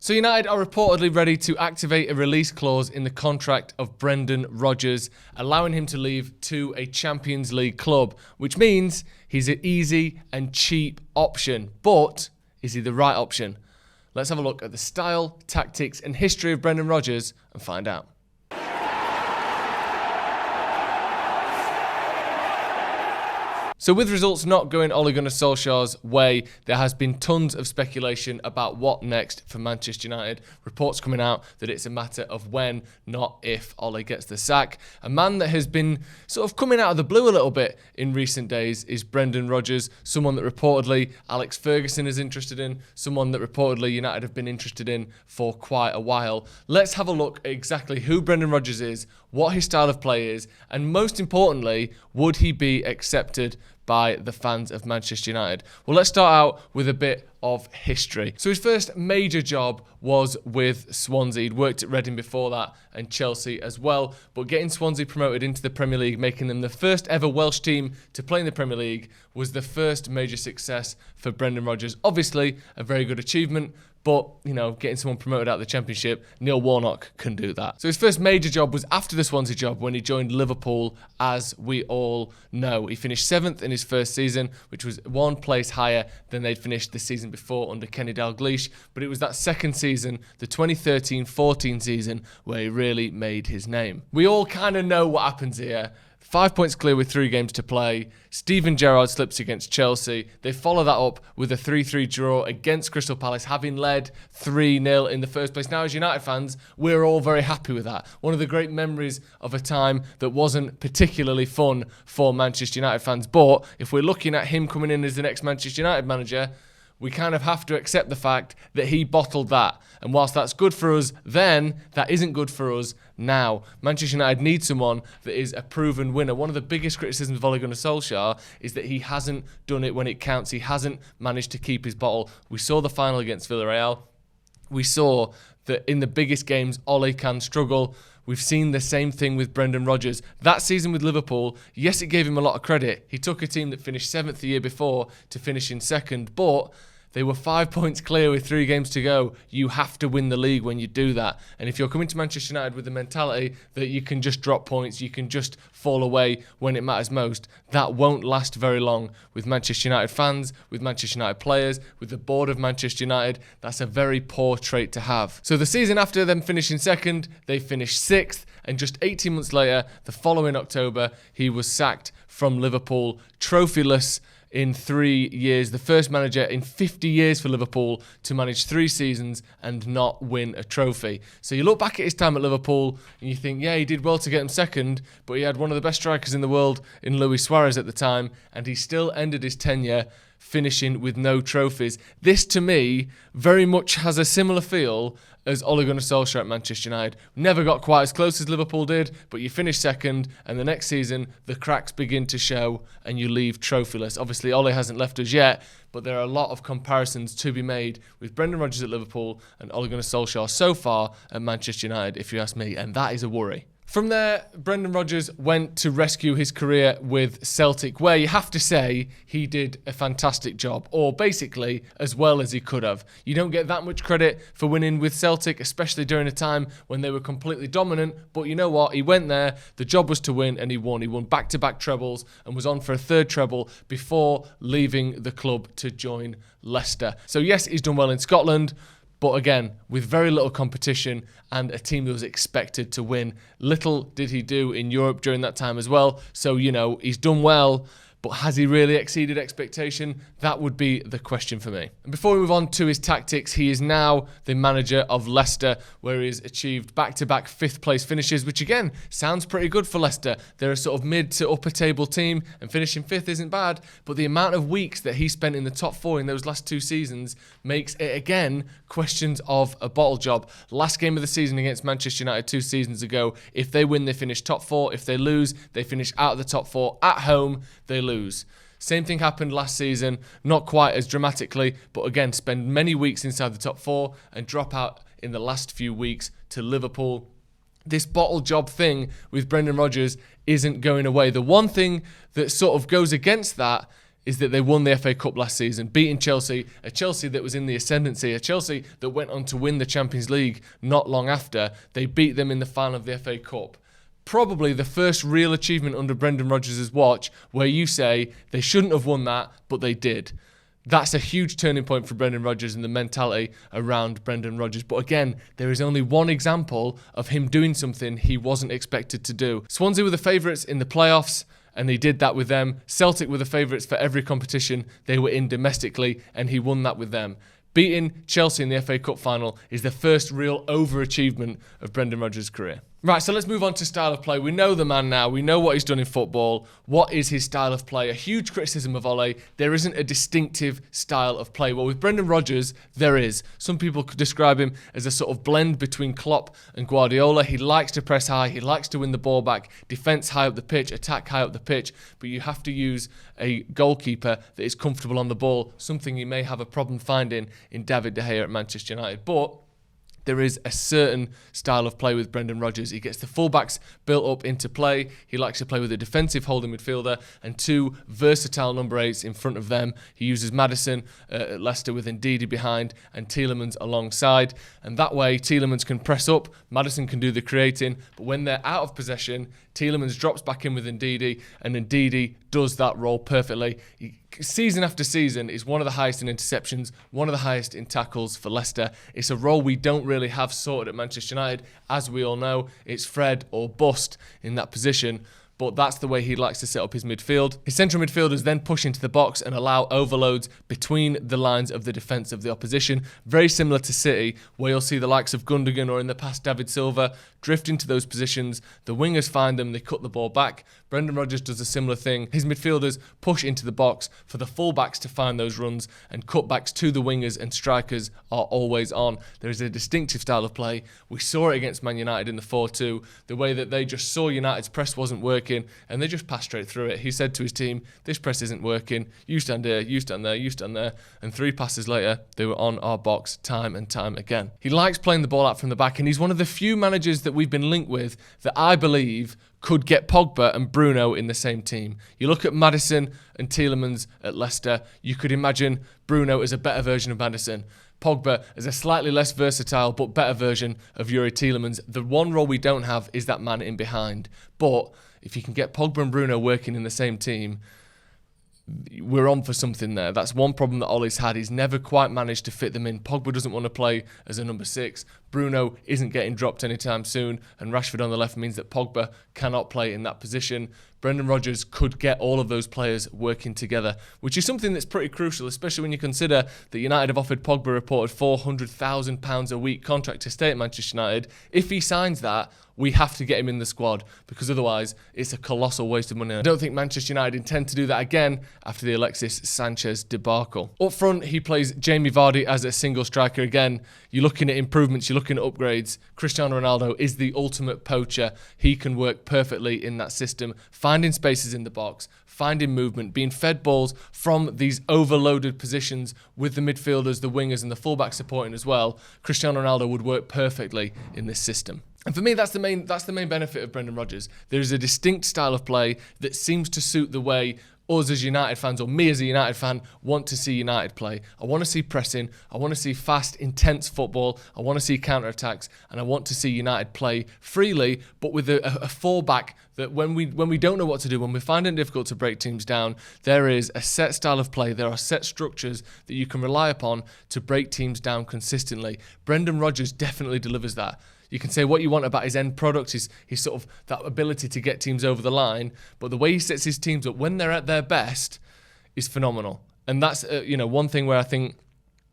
So United are reportedly ready to activate a release clause in the contract of Brendan Rodgers, allowing him to leave to a Champions League club, which means he's an easy and cheap option. But is he the right option? Let's have a look at the style, tactics and history of Brendan Rodgers and find out. So with results not going Ole Gunnar Solskjaer's way, there has been tons of speculation about what next for Manchester United. Reports coming out that it's a matter of when, not if, Ole gets the sack. A man that has been sort of coming out of the blue a little bit in recent days is Brendan Rodgers, someone that reportedly Alex Ferguson is interested in, someone that reportedly United have been interested in for quite a while. Let's have a look at exactly who Brendan Rodgers is, what his style of play is, and most importantly, would he be accepted by the fans of Manchester United? Well, let's start out with a bit of history. So his first major job was with Swansea. He'd worked at Reading before that and Chelsea as well, but getting Swansea promoted into the Premier League, making them the first ever Welsh team to play in the Premier League, was the first major success for Brendan Rodgers. Obviously, a very good achievement, but, you know, getting someone promoted out of the Championship, Neil Warnock can do that. So his first major job was after the Swansea job when he joined Liverpool, as we all know. He finished 7th in his first season, which was one place higher than they'd finished the season before under Kenny Dalglish. But it was that second season, the 2013-14 season, where he really made his name. We all kind of know what happens here. 5 points clear with 3 games to play. Steven Gerrard slips against Chelsea. They follow that up with a 3-3 draw against Crystal Palace, having led 3-0 in the first place. Now, as United fans, we're all very happy with that. One of the great memories of a time that wasn't particularly fun for Manchester United fans. But if we're looking at him coming in as the next Manchester United manager, we kind of have to accept the fact that he bottled that. And whilst that's good for us then, that isn't good for us now. Manchester United need someone that is a proven winner. One of the biggest criticisms of Ole Gunnar Solskjaer is that he hasn't done it when it counts. He hasn't managed to keep his bottle. We saw the final against Villarreal. We saw that in the biggest games, Ole can struggle. We've seen the same thing with Brendan Rodgers. That season with Liverpool, yes, it gave him a lot of credit. He took a team that finished 7th the year before to finish in 2nd, but they were 5 points clear with 3 games to go. You have to win the league when you do that. And if you're coming to Manchester United with the mentality that you can just drop points, you can just fall away when it matters most, that won't last very long with Manchester United fans, with Manchester United players, with the board of Manchester United. That's a very poor trait to have. So the season after them finishing 2nd, they finished 6th. And just 18 months later, the following October, he was sacked from Liverpool, trophyless in 3 years, the first manager in 50 years for Liverpool to manage 3 seasons and not win a trophy. So you look back at his time at Liverpool and you think, yeah, he did well to get him 2nd, but he had one of the best strikers in the world in Luis Suarez at the time, and he still ended his tenure finishing with no trophies. This, to me, very much has a similar feel as Ole Gunnar Solskjaer at Manchester United. Never got quite as close as Liverpool did, but you finish 2nd, and the next season, the cracks begin to show, and you leave trophyless. Obviously, Ole hasn't left us yet, but there are a lot of comparisons to be made with Brendan Rodgers at Liverpool and Ole Gunnar Solskjaer so far at Manchester United, if you ask me, and that is a worry. From there, Brendan Rodgers went to rescue his career with Celtic, where you have to say he did a fantastic job, or basically as well as he could have. You don't get that much credit for winning with Celtic, especially during a time when they were completely dominant, but you know what? He went there, the job was to win, and he won. He won back-to-back trebles and was on for a 3rd treble before leaving the club to join Leicester. So yes, he's done well in Scotland, but again, with very little competition and a team that was expected to win. Little did he do in Europe during that time as well. So, you know, he's done well, but has he really exceeded expectation? That would be the question for me. And before we move on to his tactics, he is now the manager of Leicester, where he has achieved back-to-back 5th place finishes, which again, sounds pretty good for Leicester. They're a sort of mid to upper table team, and finishing 5th isn't bad, but the amount of weeks that he spent in the top 4 in those last 2 seasons makes it, again, questions of a bottle job. Last game of the season against Manchester United 2 seasons ago, if they win, they finish top 4. If they lose, they finish out of the top 4. At home, they lose. Same thing happened last season, not quite as dramatically, but again, spend many weeks inside the top 4 and drop out in the last few weeks to Liverpool. This bottle job thing with Brendan Rodgers isn't going away. The one thing that sort of goes against that is that they won the FA Cup last season, beating Chelsea, a Chelsea that was in the ascendancy, a Chelsea that went on to win the Champions League not long after. They beat them in the final of the FA Cup. Probably the first real achievement under Brendan Rodgers' watch where you say they shouldn't have won that, but they did. That's a huge turning point for Brendan Rodgers and the mentality around Brendan Rodgers. But again, there is only one example of him doing something he wasn't expected to do. Swansea were the favourites in the playoffs, and he did that with them. Celtic were the favourites for every competition they were in domestically, and he won that with them. Beating Chelsea in the FA Cup final is the first real overachievement of Brendan Rodgers' career. Right, so let's move on to style of play. We know the man now. We know what he's done in football. What is his style of play? A huge criticism of Ole. There isn't a distinctive style of play. Well, with Brendan Rodgers, there is. Some people could describe him as a sort of blend between Klopp and Guardiola. He likes to press high. He likes to win the ball back. Defence high up the pitch. Attack high up the pitch. But you have to use a goalkeeper that is comfortable on the ball, something you may have a problem finding in David De Gea at Manchester United. But there is a certain style of play with Brendan Rodgers. He gets the fullbacks built up into play. He likes to play with a defensive holding midfielder and two versatile number 8s in front of them. He uses Maddison at Leicester with Ndidi behind and Tielemans alongside. And that way, Tielemans can press up, Maddison can do the creating. But when they're out of possession, Tielemans drops back in with Ndidi, and Ndidi does that role perfectly. Season after season is one of the highest in interceptions, one of the highest in tackles for Leicester. It's a role we don't really have sorted at Manchester United. As we all know, it's Fred or bust in that position. But that's the way he likes to set up his midfield. His central midfielders then push into the box and allow overloads between the lines of the defence of the opposition. Very similar to City, where you'll see the likes of Gundogan or in the past David Silva drift into those positions. The wingers find them, they cut the ball back. Brendan Rodgers does a similar thing. His midfielders push into the box for the fullbacks to find those runs, and cutbacks to the wingers and strikers are always on. There is a distinctive style of play. We saw it against Man United in the 4-2, the way that they just saw United's press wasn't working and they just passed straight through it. He said to his team, this press isn't working, you stand here, you stand there, you stand there, and 3 passes later, they were on our box time and time again. He likes playing the ball out from the back, and he's one of the few managers that we've been linked with that I believe could get Pogba and Bruno in the same team. You look at Maddison and Tielemans at Leicester, you could imagine Bruno as a better version of Maddison. Pogba as a slightly less versatile but better version of Yuri Tielemans. The one role we don't have is that man in behind. But if you can get Pogba and Bruno working in the same team, we're on for something there. That's one problem that Ole's had. He's never quite managed to fit them in. Pogba doesn't want to play as a number 6. Bruno isn't getting dropped anytime soon, and Rashford on the left means that Pogba cannot play in that position. Brendan Rodgers could get all of those players working together, which is something that's pretty crucial, especially when you consider that United have offered Pogba a reported £400,000 a week contract to stay at Manchester United. If he signs that, we have to get him in the squad, because otherwise it's a colossal waste of money. I don't think Manchester United intend to do that again after the Alexis Sanchez debacle. Up front, he plays Jamie Vardy as a single striker again. You're looking at improvements, you're looking at upgrades. Cristiano Ronaldo is the ultimate poacher. He can work perfectly in that system, finding spaces in the box, finding movement, being fed balls from these overloaded positions with the midfielders, the wingers and the fullbacks supporting as well. Cristiano Ronaldo would work perfectly in this system. And for me, that's the main benefit of Brendan Rodgers. There is a distinct style of play that seems to suit the way us as United fans, or me as a United fan, want to see United play. I want to see pressing, I want to see fast, intense football, I want to see counter-attacks, and I want to see United play freely, but with a fallback that when we don't know what to do, when we find it difficult to break teams down, there is a set style of play, there are set structures that you can rely upon to break teams down consistently. Brendan Rodgers definitely delivers that. You can say what you want about his end product, his sort of that ability to get teams over the line, but the way he sets his teams up when they're at their best is phenomenal. And that's one thing where I think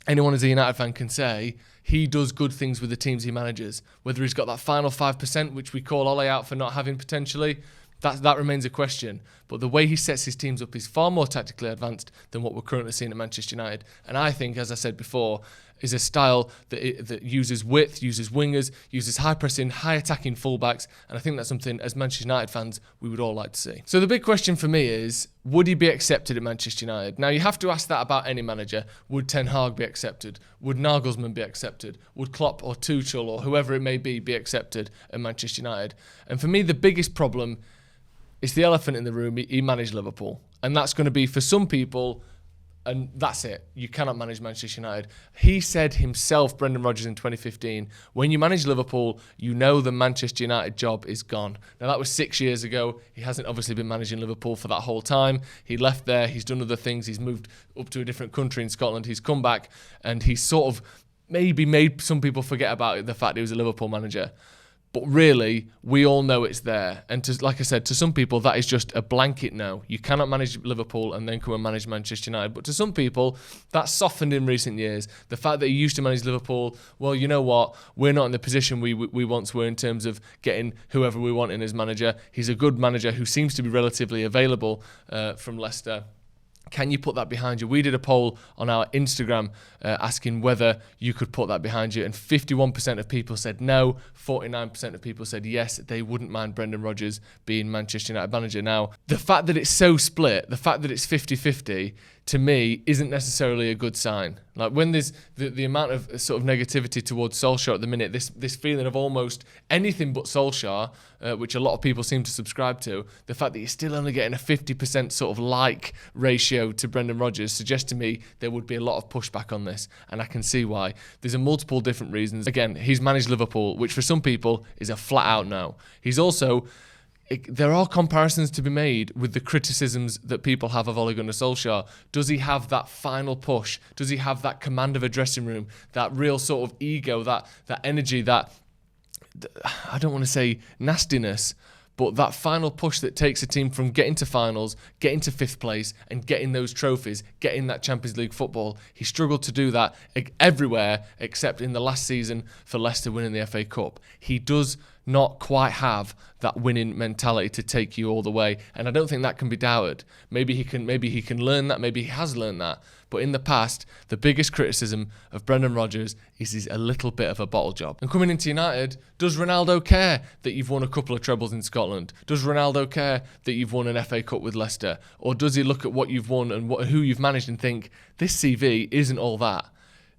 anyone as a United fan can say he does good things with the teams he manages. Whether he's got that final 5%, which we call Ole out for not having potentially, that remains a question. But the way he sets his teams up is far more tactically advanced than what we're currently seeing at Manchester United. And I think, as I said before, is a style that uses width, uses wingers, uses high pressing, high attacking fullbacks, and I think that's something as Manchester United fans we would all like to see. So the big question for me is, would he be accepted at Manchester United? Now you have to ask that about any manager. Would Ten Hag be accepted? Would Nagelsmann be accepted? Would Klopp or Tuchel or whoever it may be accepted at Manchester United? And for me the biggest problem it's the elephant in the room. He managed Liverpool. And that's going to be, for some people, and that's it. You cannot manage Manchester United. He said himself, Brendan Rodgers, in 2015, when you manage Liverpool, you know the Manchester United job is gone. Now, that was 6 years ago. He hasn't obviously been managing Liverpool for that whole time. He left there. He's done other things. He's moved up to a different country in Scotland. He's come back, and he's sort of maybe made some people forget about it, the fact he was a Liverpool manager. But really, we all know it's there. And like I said, to some people, that is just a blanket no. You cannot manage Liverpool and then come and manage Manchester United. But to some people, that's softened in recent years. The fact that he used to manage Liverpool, well, you know what? We're not in the position we once were in terms of getting whoever we want in as manager. He's a good manager who seems to be relatively available from Leicester. Can you put that behind you? We did a poll on our Instagram asking whether you could put that behind you, and 51% of people said no, 49% of people said yes, they wouldn't mind Brendan Rodgers being Manchester United manager. Now, the fact that it's so split, the fact that it's 50-50, to me, isn't necessarily a good sign. Like, when there's the amount of sort of negativity towards Solskjaer at the minute, this feeling of almost anything but Solskjaer, which a lot of people seem to subscribe to, the fact that you're still only getting a 50% sort of like ratio to Brendan Rodgers suggests to me there would be a lot of pushback on this, and I can see why. There's a multiple different reasons. Again, he's managed Liverpool, which for some people is a flat out no. He's also... There are comparisons to be made with the criticisms that people have of Ole Gunnar Solskjaer. Does he have that final push? Does he have that command of a dressing room? That real sort of ego, that energy, that, I don't want to say nastiness, but that final push that takes a team from getting to finals, getting to 5th place, and getting those trophies, getting that Champions League football. He struggled to do that everywhere except in the last season for Leicester winning the FA Cup. He does not quite have that winning mentality to take you all the way, and I don't think that can be doubted. Maybe he can learn that, maybe he has learned that, but in the past, the biggest criticism of Brendan Rodgers is he's a little bit of a bottle job. And coming into United, does Ronaldo care that you've won a couple of trebles in Scotland? Does Ronaldo care that you've won an FA Cup with Leicester? Or does he look at what you've won and who you've managed and think, this CV isn't all that?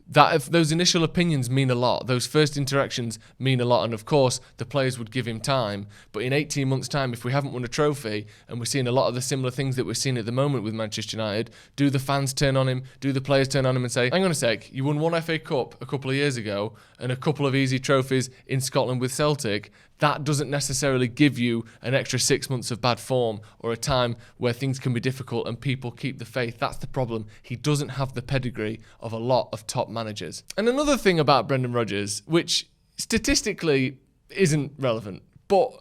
That if those initial opinions mean a lot, those first interactions mean a lot, and of course the players would give him time. But in 18 months' time, if we haven't won a trophy and we're seeing a lot of the similar things that we're seeing at the moment with Manchester United, do the fans turn on him? Do the players turn on him and say, hang on a sec, you won one FA Cup a couple of years ago and a couple of easy trophies in Scotland with Celtic? That doesn't necessarily give you an extra 6 months of bad form or a time where things can be difficult and people keep the faith. That's the problem. He doesn't have the pedigree of a lot of top managers. And another thing about Brendan Rodgers, which statistically isn't relevant, but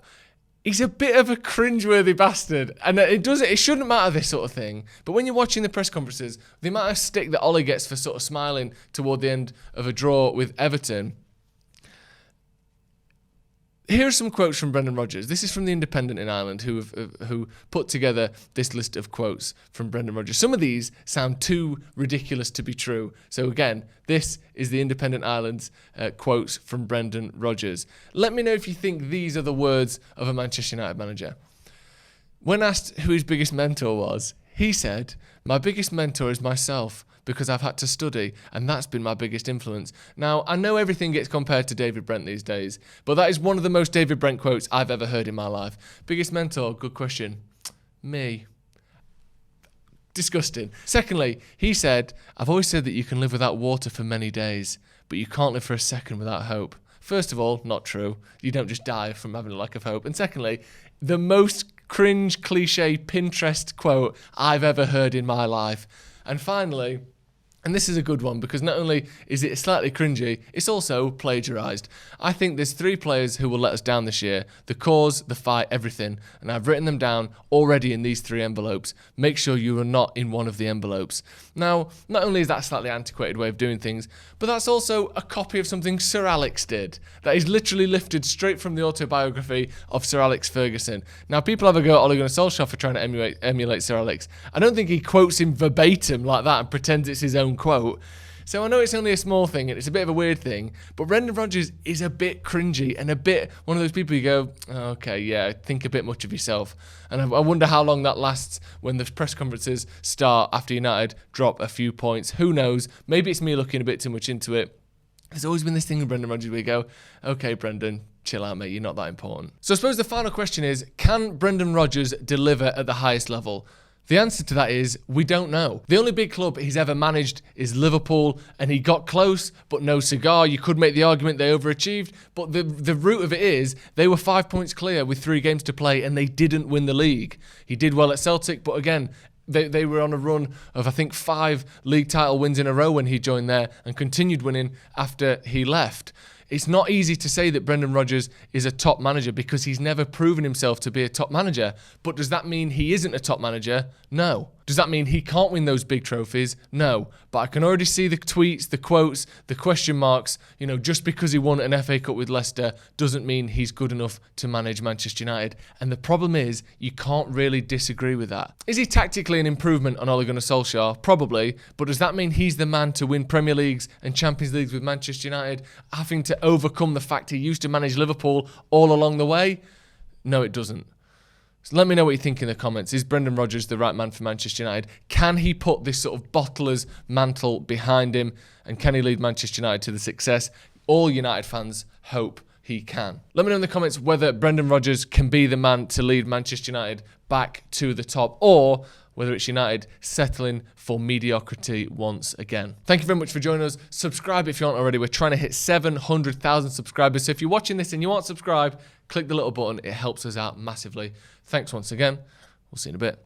he's a bit of a cringeworthy bastard. And it shouldn't matter, this sort of thing. But when you're watching the press conferences, the amount of stick that Ole gets for sort of smiling toward the end of a draw with Everton. Here are some quotes from Brendan Rodgers. This is from The Independent in Ireland, who put together this list of quotes from Brendan Rodgers. Some of these sound too ridiculous to be true. So again, this is The Independent Ireland's quotes from Brendan Rodgers. Let me know if you think these are the words of a Manchester United manager. When asked who his biggest mentor was, he said, "My biggest mentor is myself, because I've had to study, and that's been my biggest influence." Now, I know everything gets compared to David Brent these days, but that is one of the most David Brent quotes I've ever heard in my life. Biggest mentor, good question. Me. Disgusting. Secondly, he said, "I've always said that you can live without water for many days, but you can't live for a second without hope." First of all, not true. You don't just die from having a lack of hope. And secondly, the most cringe, cliche, Pinterest quote I've ever heard in my life. And finally, and this is a good one because not only is it slightly cringy, it's also plagiarised. I think there's 3 players who will let us down this year: the cause, the fight, everything. And I've written them down already in these 3 envelopes. Make sure you are not in one of the envelopes. Now, not only is that a slightly antiquated way of doing things, but that's also a copy of something Sir Alex did. That is literally lifted straight from the autobiography of Sir Alex Ferguson. Now, people have a go at Ole Gunnar Solskjaer for trying to emulate Sir Alex. I don't think he quotes him verbatim like that and pretends it's his own quote. So I know it's only a small thing and it's a bit of a weird thing, but Brendan Rodgers is a bit cringy and a bit one of those people you go, oh, okay, yeah, think a bit much of yourself. And I wonder how long that lasts when the press conferences start after United drop a few points. Who knows? Maybe it's me looking a bit too much into it. There's always been this thing with Brendan Rodgers where you go, okay, Brendan, chill out, mate, you're not that important. So I suppose the final question is, can Brendan Rodgers deliver at the highest level? The answer to that is, we don't know. The only big club he's ever managed is Liverpool, and he got close, but no cigar. You could make the argument they overachieved, but the root of it is, they were 5 points clear with 3 games to play, and they didn't win the league. He did well at Celtic, but again, they were on a run of, I think, 5 league title wins in a row when he joined there, and continued winning after he left. It's not easy to say that Brendan Rodgers is a top manager because he's never proven himself to be a top manager. But does that mean he isn't a top manager? No. Does that mean he can't win those big trophies? No. But I can already see the tweets, the quotes, the question marks. You know, just because he won an FA Cup with Leicester doesn't mean he's good enough to manage Manchester United. And the problem is, you can't really disagree with that. Is he tactically an improvement on Ole Gunnar Solskjaer? Probably. But does that mean he's the man to win Premier Leagues and Champions Leagues with Manchester United, having to overcome the fact he used to manage Liverpool all along the way? No, it doesn't. So let me know what you think in the comments. Is Brendan Rodgers the right man for Manchester United? Can he put this sort of bottler's mantle behind him? And can he lead Manchester United to the success all United fans hope he can? Let me know in the comments whether Brendan Rodgers can be the man to lead Manchester United back to the top, or whether it's United settling for mediocrity once again. Thank you very much for joining us. Subscribe if you aren't already. We're trying to hit 700,000 subscribers. So if you're watching this and you aren't subscribed, click the little button. It helps us out massively. Thanks once again. We'll see you in a bit.